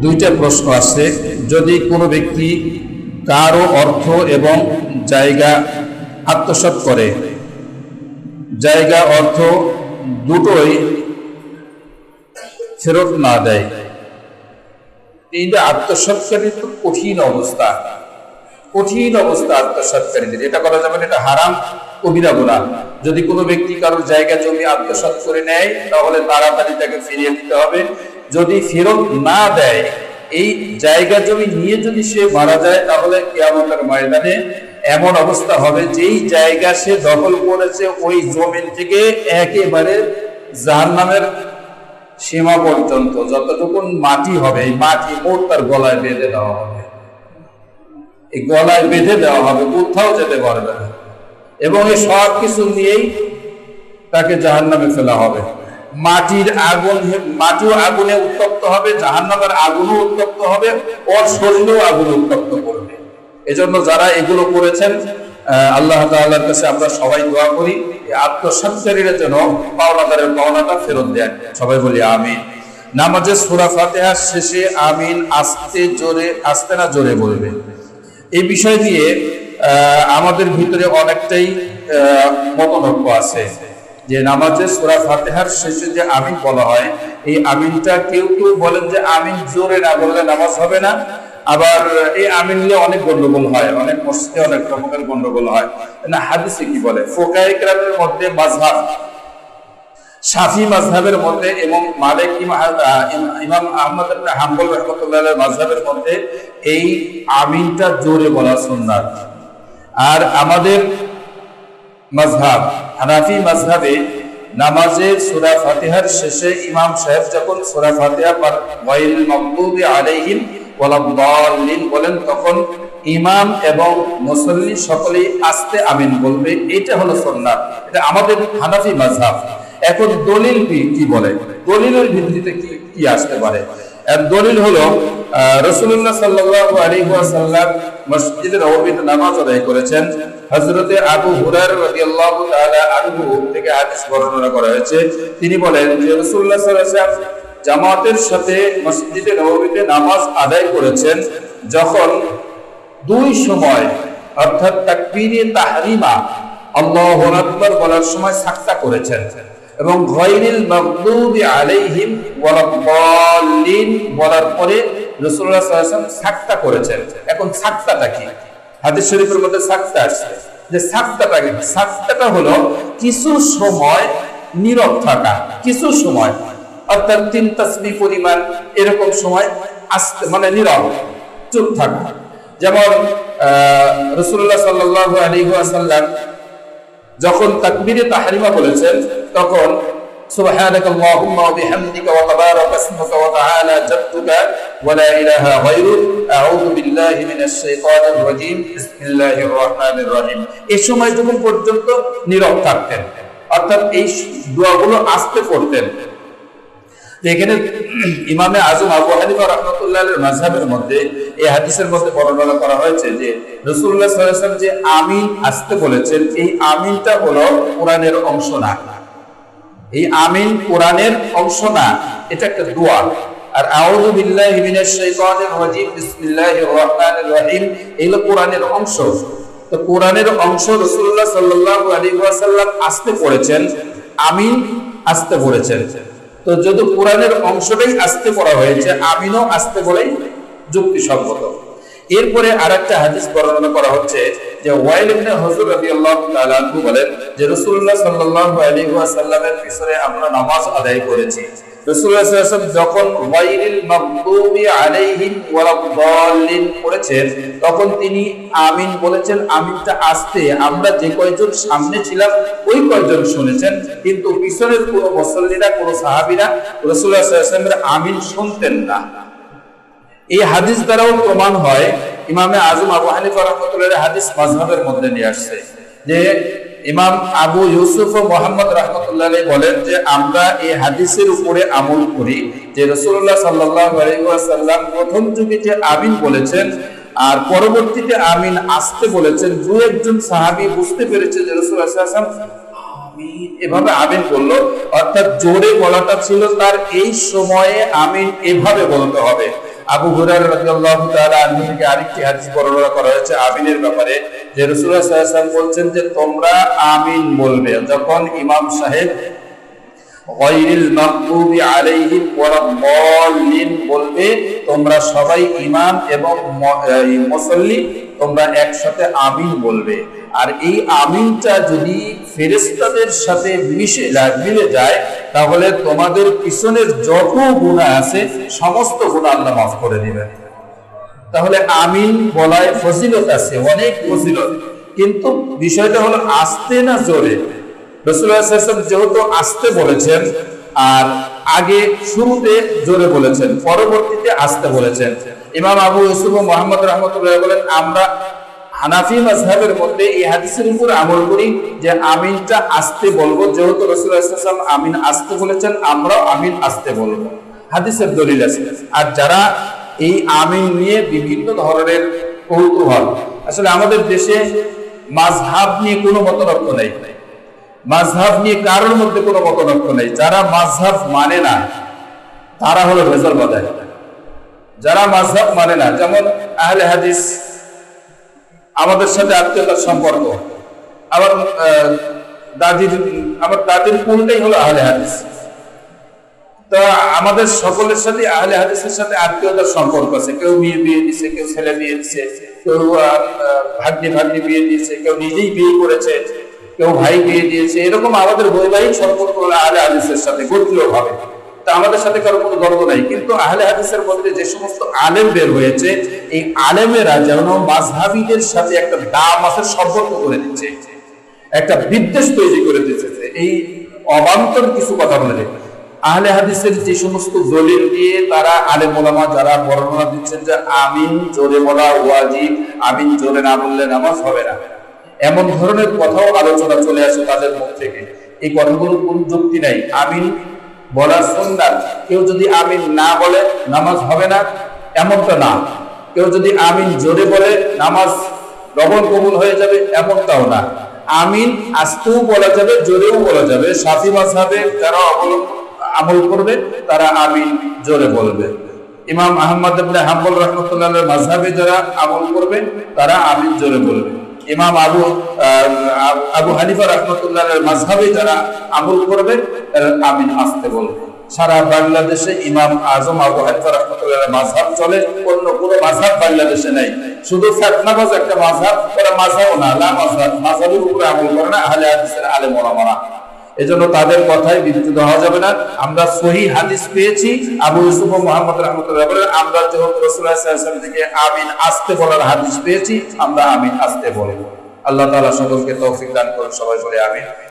দুইটা প্রশ্ন আছে। যদি কোনো ব্যক্তি কারো অর্থ এবং জায়গা আত্মসাৎ করে, জায়গা অর্থ দুটোই ফেরত না দেয়, এইটা আত্মসাৎকারীর তো কঠিন অবস্থা আত্মসাৎকারীদের। এটা করা যাবে না, এটা হারাম, কবিরা গুনাহ। যদি কোনো ব্যক্তি কারোর জায়গা জমি আত্মসাৎ করে নেয় তাহলে তাড়াতাড়ি তাকে ফিরিয়ে দিতে হবে। যদি ফেরত না দেয়, এই জায়গা জমি নিয়ে যদি সে মারা যায় তাহলে কিয়ামতের ময়দানে এমন অবস্থা হবে, যেই জায়গা সে দখল করেছে ওই জমিন থেকে একেবারে জাহান্নামের সীমা পর্যন্ত যতটুকু মাটি হবে, এই মাটি মোট তার গলায় বেঁধে দেওয়া হবে, এই গলায় বেঁধে দেওয়া হবে, কোথাও যেতে পারবে না। এবং এই সব কিছু নিয়েই তাকে জাহান্নামে ফেলা হবে। মাটিও আগুনে উত্তপ্ত হবে, জাহান্নামের আগুনও উত্তপ্ত হবে, ওর শরীরেও আগুন উত্তপ্ত করবে। এজন্য যারা এগুলো করেছেন, আল্লাহ তাআলার কাছে আমরা সবাই দোয়া করি আত্মসাৎকারীরা যেন পাওনাদারের পাওনাটা ফেরত দেন। সবাই বলি আমিন। নামাজে সূরা ফাতিহার শেষে আমিন আস্তে না জোরে বলবে, এই বিষয় নিয়ে আমাদের ভিতরে অনেকটাই মতনৈক্য আছে যে নামাজে সূরা ফাতিহার শেষে যে আমিন বলা হয়, এই আমিনটা কেউ বলেন যে আমিন জোরে না বললে নামাজ হবে না। আবার এই আমিন নিয়ে অনেক গন্ডগোল হয়, অনেক মসজিদে অনেক রকমের গন্ডগোল হয়। না, হাদিসে কি বলে? ফুকাহায়ে কেরামের মধ্যে মাযহাব, শাফি মাযহাবের মধ্যে এবং মালিক ইমাম আহমদ ইবনে হাম্বল রাহমাতুল্লাহ আলাইহির মাযহাবের মধ্যে এই আমিনটা জোরে বলা সুন্নাত। আর আমাদের মাযহাব হানাফি মাযহাবে নামাজে সূরা ফাতিহার শেষে ইমাম সাহেব যখন সূরা ফাতিহা পড় গায়রিল মাগদুবি আলাইহিম ওয়ালাদ-দাল্লিন বলেন, তখন ইমাম এবং মুসল্লি সকলেই আস্তে আমিন বলবে। এটা হলো সুন্নাত, এটা আমাদের হানাফি মাযহাব। এখন দলিল কি বলে? দলিলের ভিত্তিতে কি আসতে পারে? এর দলিল হলো রাসূলুল্লাহ সাল্লাল্লাহু আলাইহি ওয়াসাল্লাম মসজিদে নববীতে নামাজ আদায় করেছেন। হযরতে আবু হুরায়রা রাদিয়াল্লাহু তাআলা আনহু থেকে হাদিস বর্ণনা করা হয়েছে। তিনি বলেন যে রাসূলুল্লাহ সাল্লাল্লাহু আলাইহি ওয়াসাল্লাম জামাতের সাথে মসজিদে নববীতে নামাজ আদায় করেছেন যখন দুই সময়, অর্থাৎ তাকবীরে তাহরিমা আল্লাহু আকবার বলার সময় সাকতা করেছেন এবং গায়রিল মাগদুবি আলাইহিম ওয়ালাদ-দাল্লিন বলার পরে রাসূলুল্লাহ সাল্লাল্লাহু আলাইহি ওয়াসাল্লাম সাকতা করেছেন। এখন সাকতাটা কি? হাদিস শরীফের মধ্যে সাকতা আছে, যে সাকতাটা কি? সাকতাটা হলো কিছু সময় নীরব থাকা, কিছু সময়, অর্থাৎ 3 তাসবিহ পরিমাণ এরকম সময় আস্তে, মানে নীরব, চুপ থাকা। যেমন রাসূলুল্লাহ সাল্লাল্লাহু আলাইহি ওয়াসাল্লাম যখন তাকবীরে তাহরিমা বলেছেন তখন সুবহানাকাল্লাহুম্মা ওয়া বিহামদিকা ওয়া তাবারাকা ইসমুকা ওয়া তাআলা জাদ্দুকা ওয়া লা ইলাহা গায়রুক আউযু বিল্লাহি মিনাশ শাইতানির রাজীম বিসমিল্লাহির রাহমানির রহিম, এই সময় যখন পর্যন্ত নীরব থাকতেন, অর্থাৎ এই দোয়াগুলো আস্তে পড়তেন। এখানে ইমামে আযম আবু হানিফা রাহমাতুল্লাহ আলাইহির মাযহাবের মধ্যে এই হাদিসের মধ্যে বর্ণনা করা হয়েছে যে রাসূলুল্লাহ সাল্লাল্লাহু আলাইহি ওয়াসাল্লাম যে আমিন আসতে বলেছেন, এই আমিনটা হলো কোরআনের অংশ না। এই আমিন কোরআনের অংশ না, এটা একটা দোয়া। আর আউযু বিল্লাহি মিনাশ শাইতানির রাজীম বিসমিল্লাহির রাহমানির রহিম এগুলো কোরআনের অংশ। তো কোরআনের অংশ রাসূলুল্লাহ সাল্লাল্লাহু আলাইহি ওয়াসাল্লাম আসতে পড়েছেন, আমিন আসতে পড়েছেন। তো যদি কোরআনের অংশটাই আসতে পড়া হয়েছে, আমিনও আসতে বলেই যুক্তিসঙ্গত। এরপরে আরেকটা হাদিস বর্ণনা করা হচ্ছে যে ওয়াইল ইবনে হুজর রাদিয়াল্লাহু তাআলা আনহু বলেন যে রাসূলুল্লাহ সাল্লাল্লাহু আলাইহি ওয়াসাল্লামের পিছনে আমরা নামাজ আদায় করেছি। রাসূলুল্লাহ সাল্লাল্লাহু আলাইহি ওয়াসাল্লাম যখন গায়রিল মাগদুবি আলাইহিম ওয়ালাদ-দাল্লিন পড়েছেন তখন তিনি আমিন বলেছেন। আমিনটা আসতে আমরা যে কয়জন সামনে ছিলাম ওই কয়জন শুনেছেন, কিন্তু পিছনের কোনো মুসল্লিরা, কোনো সাহাবীরা রাসূলুল্লাহ সাল্লাল্লাহু আলাইহি ওয়াসাল্লামের আমিন শুনতেন না। এই হাদিস দ্বারাও প্রমাণ হয়, ইমামে আযম আবু হানিফা রাহমাতুল্লাহ হাদিস মাযহাবের মধ্যে নিয়ে আসছে যে ইমাম আবু ইউসুফ ও মুহাম্মদ রাহমাতুল্লাহ বলেন যে আমরা এই হাদিসের উপরে আমল করি যে রাসূলুল্লাহ সাল্লাল্লাহু আলাইহি ওয়াসাল্লাম প্রথম যুগে যে আমিন বলেছেন আর পরবর্তীতে আমিন আসতে বলেছেন, দুই একজন সাহাবী বুঝতে পেরেছে যে রাসূলুল্লাহ সাল্লাল্লাহু আলাইহি ওয়াসাল্লাম আমিন এভাবে আমিন বললো, অর্থাৎ জোরে বলাটা ছিল তার এই সময়ে আমিন এভাবে বলতে হবে। আবু হুরায়রা রাদিয়াল্লাহু তাআলা আনহু থেকে আরেকটি হাদিস বর্ণনা করা হয়েছে আমিনের ব্যাপারে, যে রাসূলুল্লাহ সাল্লাল্লাহু আলাইহি ওয়াসাল্লাম বলছেন যে তোমরা আমিন বলবে যখন ইমাম সাহেব গায়রিল মাগদুবি আলাইহিম ওয়ালাদ-দাল্লিন বলবে, তোমরা সবাই ইমাম এবং মুসল্লি তোমরা একসাথে আমিন বলবে। আর এই আমিনটা যদি ফেরেশতাদের সাথে মিলে যায় তাহলে তোমাদের পিছনের যত গুনাহ আছে সমস্ত গুনাহ আল্লাহ মাফ করে দিবেন। তাহলে আমিন বলায় ফজিলত আছে, অনেক ফজিলত, কিন্তু বিষয়টা হলো আস্তে না জোরে। রাসূলুল্লাহ সাল্লাল্লাহু আলাইহি ওয়াসাল্লাম যেহেতু আস্তে বলেছেন, আর আগে শুরুতে জোরে বলেছেন, পরবর্তীতে আস্তে বলেছেন। ইমাম আবু ইউসুফ মুহাম্মদ রাহমাতুল্লাহ বলেন, আমরা হানাফি মাযহাবের মধ্যে এই হাদিসের উপর আমল করি যে আমিনটা আস্তে বলবো, যেহেতু রাসূলুল্লাহ সাল্লাল্লাহু আলাইহি ওয়াসাল্লাম আমিন আস্তে বলেছেন, আমরাও আমিন আস্তে বলবো, হাদিসের দলিল আছে। আর যারা এই আমিন নিয়ে বিভিন্ন ধরনের কৌতূহল, আসলে আমাদের দেশে মাযহাব নিয়ে কোনো মতনৈক্য নেই, মাযহাব নিয়ে কারোর মধ্যে কোনো মতনৈক্য নেই। যারা মাযহাব মানে না তারা হলো ভেজাল বাঁধায়। যারা মাযহাব মানে না, যেমন আহলে হাদিস, আমাদের সাথে আত্মীয়তার সম্পর্ক, আমার দাদির কোনটাই হলো আহলে হাদিস। তো আমাদের সকলের সাথে আহলে হাদিসের সাথে আত্মীয়তার সম্পর্ক আছে। কেউ মেয়ে বিয়ে দিচ্ছে, কেউ ছেলে বিয়ে দিচ্ছে, কেউ ভাগ্নি বিয়ে দিয়েছে, কেউ নিজেই বিয়ে করেছে, কেউ ভাই বিয়ে দিয়েছে। এরকম আমাদের বৈবাহিক সম্পর্ক হলো আহলে হাদিসের সাথে গোত্রীয় ভাবে। তা আমাদের সাথে কারো কোনো দ্বন্দ্ব নাই। কিন্তু আহলে হাদিসের মধ্যে যে সমস্ত আলেম বের হয়েছে, এই আলেমেরা যেন মাযহাবীদের সাথে একটা দামাসের সম্পর্ক করে দিচ্ছে, একটা বিদ্বেষ তৈরি করে দিচ্ছে। এই অবান্তর কিছু কথা বলে দেয়। আহলে হাদিসের যে সমস্ত দলিল দিয়ে তারা আলেম ওলামা যারা বর্ণনা দিচ্ছেন যে আমিন জোরে বলা ওয়াজিব, আমিন জোরে না বললে নামাজ হবে না, এমন ধরনের কথাও আলোচনা চলে আসে তাদের মুখ থেকে। এই কথাগুলোর কোন যুক্তি নাই। আমিন বলা সুন্নাত, কেউ যদি আমিন না বলে নামাজ হবে না এমনটা না। কেউ যদি আমিন জোরে বলে নামাজ ডবল কবুল হয়ে যাবে এমনটাও না। আমিন আস্তেও বলা যাবে, জোরেও বলা যাবে। শাফি মাযহাবে যারা আমল করবে তারা আমিন জোরে বলবে। ইমাম আহমদ ইবনে হাম্বল রাহমাতুল্লাহির মাযহাবে যারা আমল করবে তারা আমিন জোরে বলবে। ইমাম আবু হানিফা রাহমাতুল্লাহির মাযহাবে যারা আমল করবে তারা আমিন আস্তে বলবে। সারা বাংলাদেশে ইমাম আজম আবু হানিফা রাহমাতুল্লাহির মাযহাব চলে, অন্য কোনো মাযহাব বাংলাদেশে নাই। শুধু ফিতনাবাজ একটা মাযহাব, ওরা মাযহাব না, লা মাযহাব, মাযহাবের উপরে আমল করে না আহলে হাদিসের আলেম ওলামারা। এজন্য তাদের কথায় বিরুদ্ধ হওয়া যাবে না। আমরা সহিহ হাদিস পেয়েছি, আবু ইউসুফ মুহাম্মদ রাহমাতুল্লাহ বলেন, আমরা যেহেতু রাসূলুল্লাহ সাল্লাল্লাহু আলাইহি ওয়াসাল্লাম থেকে আমিন আস্তে বলার হাদিস পেয়েছি, আমরা আমিন আস্তে বলবো। আল্লাহ তাআলা সকলকে তৌফিক দান করুন, সবাই বলে আমিন।